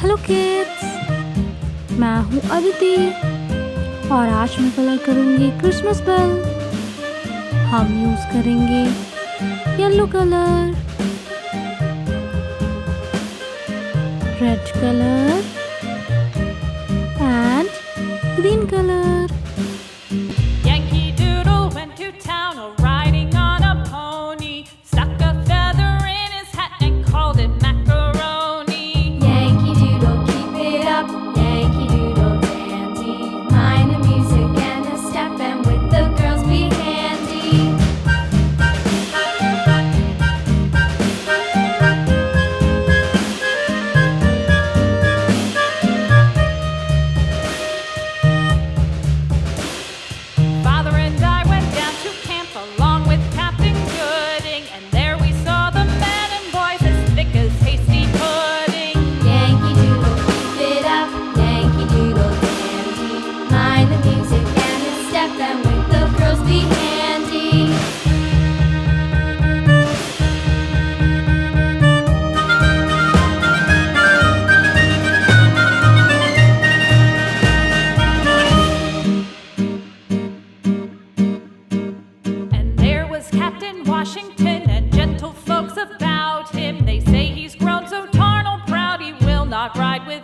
Hello kids, मैं हूँ अदिति और आज मैं कलर करूँगी क्रिसमस बेल। हम यूज़ करेंगे yellow colour, red colour and green colour. Yankee Doodle went to town riding on a pony, stuck a feather in his hat and called it macaroni. Yankee Doodle, keep it up, Yankee Doodle dandy. Mind the music and the step, and with the girls be handy. Father and I went down to camp along with Captain Gooding, and there we saw the men and boys as thick as hasty pudding. Yankee Doodle, keep it up, Yankee Doodle dandy. Mind the music and the step, and with the girls be handy. And there was Captain Washington and gentle folks about him. They say he's grown so tarnal proud he will not ride with